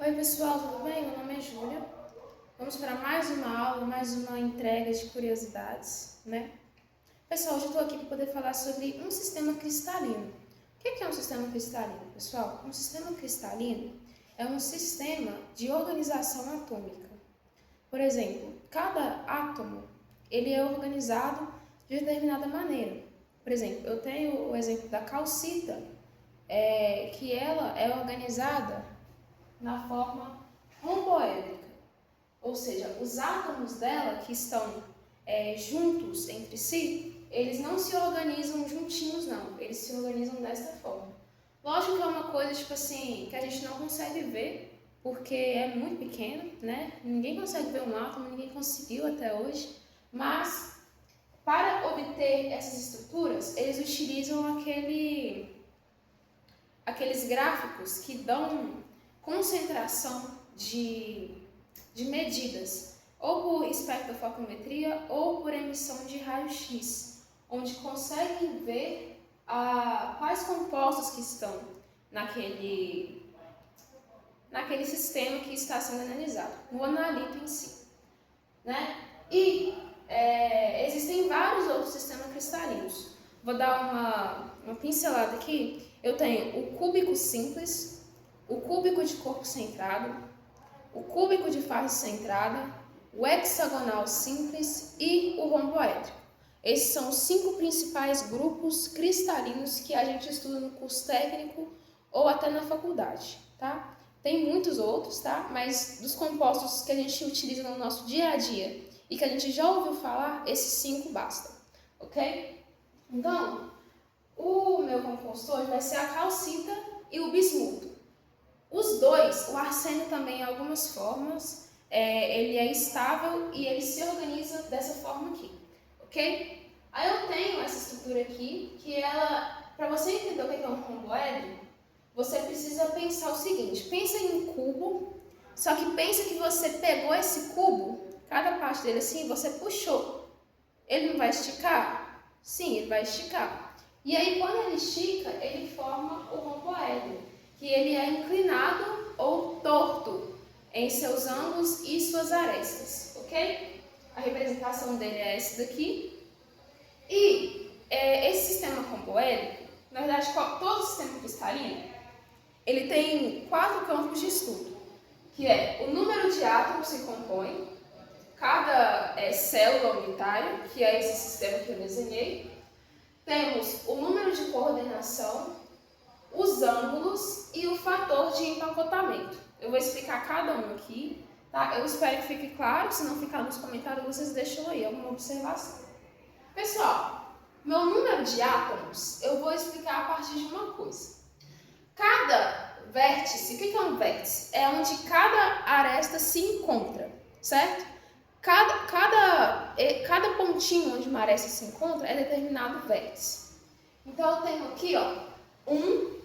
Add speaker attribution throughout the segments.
Speaker 1: Oi pessoal, tudo bem? Meu nome é Júlia. Vamos para mais uma aula, mais uma entrega de curiosidades, né? Pessoal, hoje eu estou aqui para poder falar sobre um sistema cristalino. O que é um sistema cristalino, pessoal? Um sistema cristalino é um sistema de organização atômica. Por exemplo, cada átomo ele é organizado de determinada maneira. Por exemplo, eu tenho o exemplo da calcita, que ela é organizada na forma romboédrica, ou seja, os átomos dela que estão juntos entre si, eles não se organizam juntinhos não, eles se organizam dessa forma. Lógico que é uma coisa tipo assim, que a gente não consegue ver, porque é muito pequeno, né? Ninguém consegue ver um átomo, ninguém conseguiu até hoje, mas para obter essas estruturas, eles utilizam aqueles gráficos que dão concentração de medidas, ou por espectrofotometria ou por emissão de raio-x, onde conseguem ver quais compostos que estão naquele sistema que está sendo analisado, no analito em si, né? E existem vários outros sistemas cristalinos. Vou dar uma pincelada aqui. Eu tenho o cúbico simples, o cúbico de corpo centrado, o cúbico de face centrada, o hexagonal simples e o romboédrico. Esses são os 5 principais grupos cristalinos que a gente estuda no curso técnico ou até na faculdade, tá? Tem muitos outros, tá? Mas dos compostos que a gente utiliza no nosso dia a dia e que a gente já ouviu falar, esses 5 bastam, ok? Então, o meu composto hoje vai ser a calcita e o bismuto. Os dois, o arsênio também em algumas formas, ele é estável e ele se organiza dessa forma aqui, ok? Aí eu tenho essa estrutura aqui, que ela, para você entender o que é um romboédrico, você precisa pensar o seguinte, pensa em um cubo, só que pensa que você pegou esse cubo, cada parte dele assim, você puxou. Ele não vai esticar? Sim, ele vai esticar. E aí quando ele estica, ele forma o romboédrico, que ele é inclinado ou torto em seus ângulos e suas arestas, ok? A representação dele é essa daqui. E esse sistema romboédrico, na verdade, todo sistema cristalino, ele tem 4 campos de estudo, que é o número de átomos que compõem cada célula unitária, que é esse sistema que eu desenhei. Temos o número de coordenação, os ângulos e o fator de empacotamento. Eu vou explicar cada um aqui, tá? Eu espero que fique claro, se não ficar nos comentários, vocês deixam aí alguma observação. Pessoal, meu número de átomos, eu vou explicar a partir de uma coisa. Cada vértice, o que é um vértice? É onde cada aresta se encontra, certo? Cada pontinho onde uma aresta se encontra é determinado vértice. Então eu tenho aqui, ó, 1,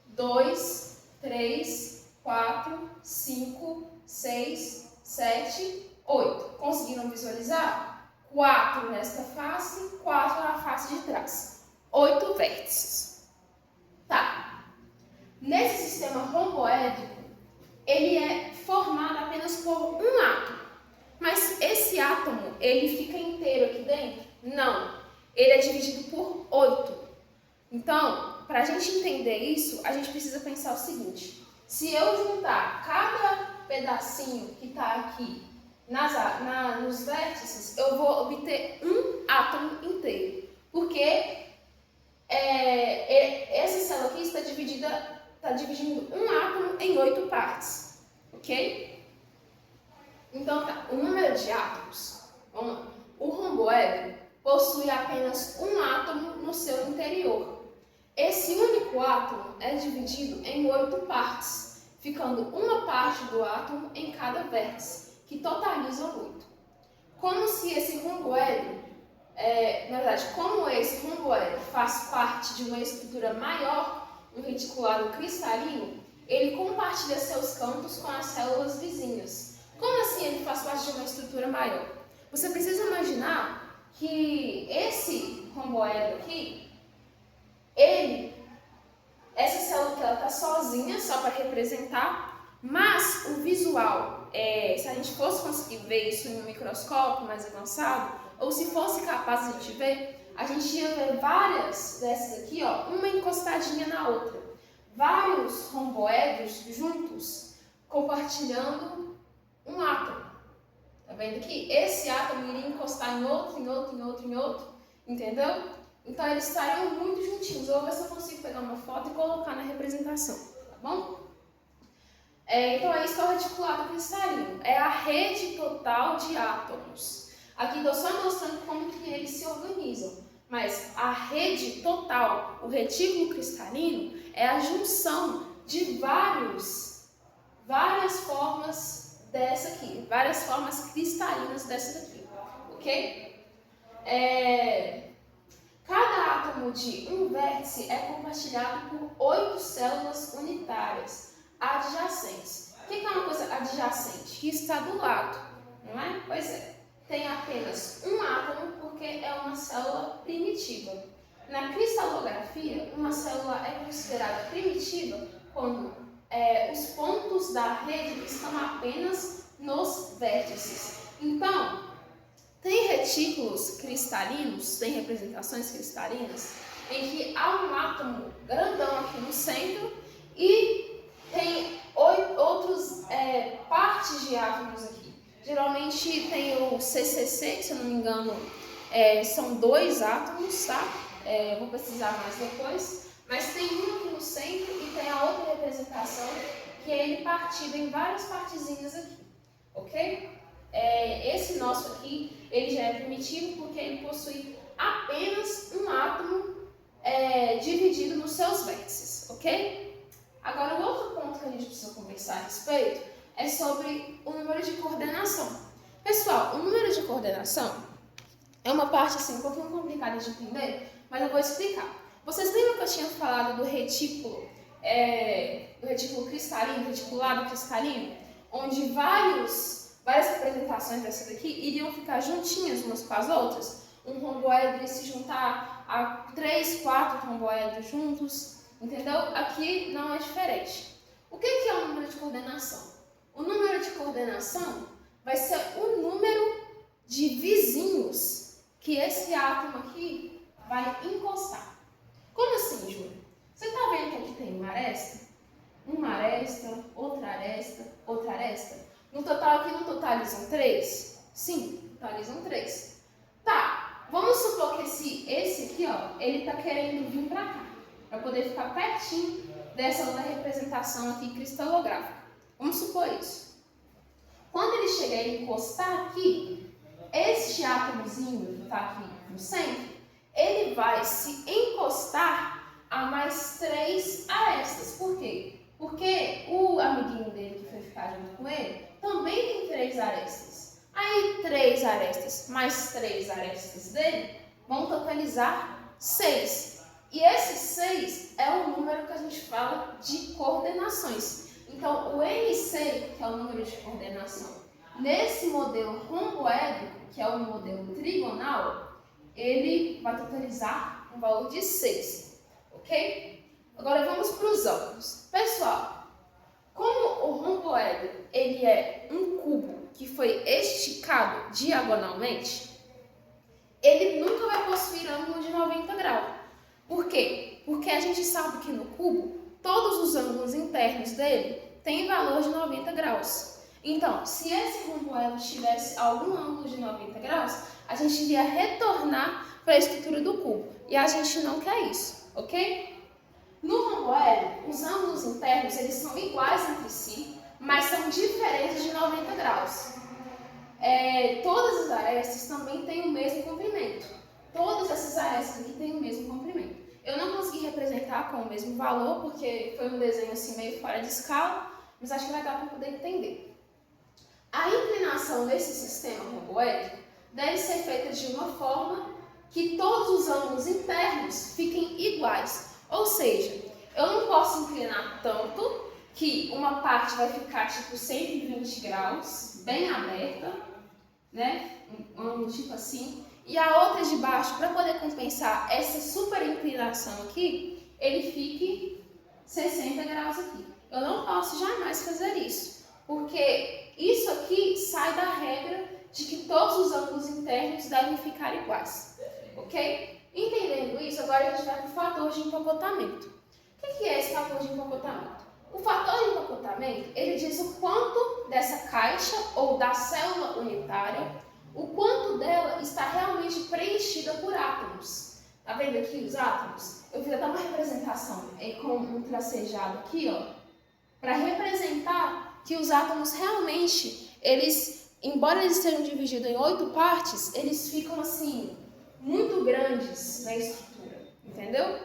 Speaker 1: 2, 3, 4, 5, 6, 7, 8. Conseguiram visualizar? 4 nesta face, 4 na face de trás. 8 vértices. Tá. Nesse sistema romboédrico, ele é formado apenas por um átomo. Mas esse átomo, ele fica inteiro aqui dentro? Não. Ele é dividido por 8. Então, para a gente entender isso, a gente precisa pensar o seguinte. Se eu juntar cada pedacinho que está aqui nos vértices, eu vou obter um átomo inteiro. Porque essa célula aqui está dividindo um átomo em 8 partes. Ok? Então, tá, o número de átomos, vamos lá. O romboédrico possui apenas um átomo no seu interior. Esse único átomo é dividido em 8 partes, ficando uma parte do átomo em cada vértice, que totalizam 8. Como se esse romboédrico, na verdade, como esse romboédrico faz parte de uma estrutura maior, um reticulado cristalino, ele compartilha seus campos com as células vizinhas. Como assim ele faz parte de uma estrutura maior? Você precisa imaginar que esse romboédrico aqui, essa célula que ela está sozinha, só para representar, Mas o visual, se a gente fosse conseguir ver isso em um microscópio mais avançado, ou se fosse capaz de a gente ver, a gente ia ver várias dessas aqui, ó, uma encostadinha na outra. Vários romboédros juntos, compartilhando um átomo. Tá vendo aqui? Esse átomo iria encostar em outro, em outro, em outro, em outro. Entendeu? Então eles estariam muito juntinhos. Eu vou ver se eu consigo pegar uma foto e colocar na representação. Tá bom? Então é isso que é o reticulado cristalino. É a rede total de átomos. Aqui estou só mostrando como que eles se organizam. Mas a rede total, o retículo cristalino, é a junção de várias formas dessa aqui. Várias formas cristalinas dessa daqui. Ok? Cada átomo de um vértice é compartilhado por 8 células unitárias adjacentes. O que é uma coisa adjacente? Que está do lado, não é? Pois é. Tem apenas um átomo porque é uma célula primitiva. Na cristalografia, uma célula é considerada primitiva quando os pontos da rede estão apenas nos vértices. Então, tem retículos cristalinos, tem representações cristalinas, em que há um átomo grandão aqui no centro e tem outras partes de átomos aqui. Geralmente tem o CCC, que se eu não me engano são 2 átomos, tá? Vou precisar mais depois. Mas tem um aqui no centro e tem a outra representação, que é ele partido em várias partezinhas aqui, ok? Esse nosso aqui, ele já é primitivo porque ele possui apenas um átomo dividido nos seus vértices, ok? Agora, o outro ponto que a gente precisa conversar a respeito é sobre o número de coordenação. Pessoal, o número de coordenação é uma parte assim, um pouquinho complicada de entender, mas eu vou explicar. Vocês lembram que eu tinha falado do retículo cristalino, reticulado cristalino, onde várias representações dessa daqui iriam ficar juntinhas umas com as outras? Um romboédro ia se juntar a 3, 4 romboédros juntos, entendeu? Aqui não é diferente. O que é o número de coordenação? O número de coordenação vai ser o número de vizinhos que esse átomo aqui vai encostar. Como assim, Júlia? Você está vendo que aqui tem uma aresta? Uma aresta, outra aresta, outra aresta. No total aqui não totalizam 3? Sim, totalizam 3. Tá, vamos supor que esse aqui, ó, ele está querendo vir para cá, para poder ficar pertinho dessa outra representação aqui cristalográfica. Vamos supor isso. Quando ele chegar e encostar aqui, este átomozinho que está aqui no centro, ele vai se encostar a mais 3 arestas. Por quê? Porque o amiguinho dele que foi ficar junto com ele também tem 3 arestas. Aí 3 arestas mais 3 arestas dele vão totalizar 6. E esse 6 é o número que a gente fala de coordenações. Então o NC, que é o número de coordenação, nesse modelo romboédrico, que é o modelo trigonal, ele vai totalizar um valor de 6, ok? Agora vamos para os ângulos. Pessoal, como o romboédro ele é um cubo que foi esticado diagonalmente, ele nunca vai possuir ângulo de 90 graus. Por quê? Porque a gente sabe que no cubo, todos os ângulos internos dele têm valor de 90 graus. Então, se esse romboédro tivesse algum ângulo de 90 graus, a gente iria retornar para a estrutura do cubo. E a gente não quer isso, ok? No romboédro, os ângulos internos eles são iguais entre si, mas são diferentes de 90 graus. Todas as arestas também têm o mesmo comprimento. Todas essas arestas aqui têm o mesmo comprimento. Eu não consegui representar com o mesmo valor, porque foi um desenho assim meio fora de escala, mas acho que vai dar para poder entender. A inclinação desse sistema romboédrico deve ser feita de uma forma que todos os ângulos internos fiquem iguais. Ou seja, eu não posso inclinar tanto que uma parte vai ficar tipo 120 graus, bem aberta, né? Um ângulo tipo assim. E a outra de baixo, para poder compensar essa super inclinação aqui, ele fique 60 graus aqui. eu não posso jamais fazer isso, porque isso aqui sai da regra de que todos os ângulos internos devem ficar iguais, ok? Entendendo isso, agora a gente vai para o fator de empacotamento. O que é esse fator de empacotamento? O fator de empacotamento, ele diz o quanto dessa caixa ou da célula unitária, o quanto dela está realmente preenchida por átomos. Tá vendo aqui os átomos? Eu fiz até uma representação com um tracejado aqui, ó, para representar que os átomos realmente, embora eles sejam divididos em 8 partes, eles ficam assim, muito grandes na estrutura, entendeu?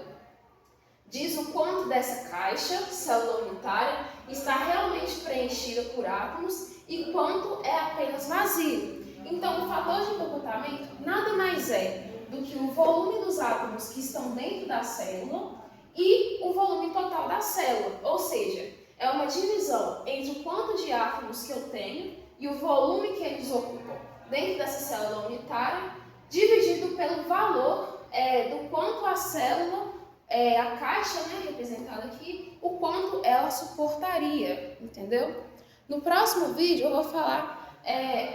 Speaker 1: Diz o quanto dessa caixa, célula unitária, está realmente preenchida por átomos e quanto é apenas vazio. Então, o fator de empacotamento nada mais é do que o volume dos átomos que estão dentro da célula e o volume total da célula, ou seja, é uma divisão entre o quanto de átomos que eu tenho e o volume que eles ocupam dentro dessa célula unitária, dividido pelo valor do quanto a célula, a caixa, né, representada aqui, o quanto ela suportaria, entendeu? No próximo vídeo eu vou falar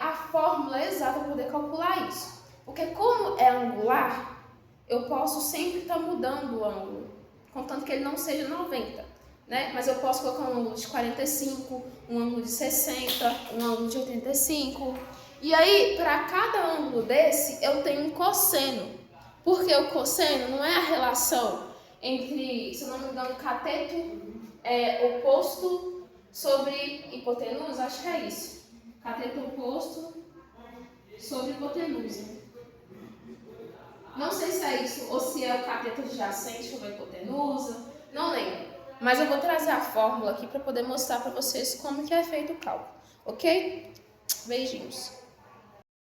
Speaker 1: a fórmula exata para poder calcular isso. Porque como é angular, eu posso sempre estar mudando o ângulo, contanto que ele não seja 90, né? Mas eu posso colocar um ângulo de 45, um ângulo de 60, um ângulo de 85. E aí, para cada ângulo desse, eu tenho um cosseno. Porque o cosseno não é a relação entre, se eu não me engano, cateto oposto sobre hipotenusa, acho que é isso. Cateto oposto sobre hipotenusa. Não sei se é isso ou se é o cateto adjacente sobre a hipotenusa, não lembro. Mas eu vou trazer a fórmula aqui para poder mostrar para vocês como que é feito o cálculo, ok? Beijinhos.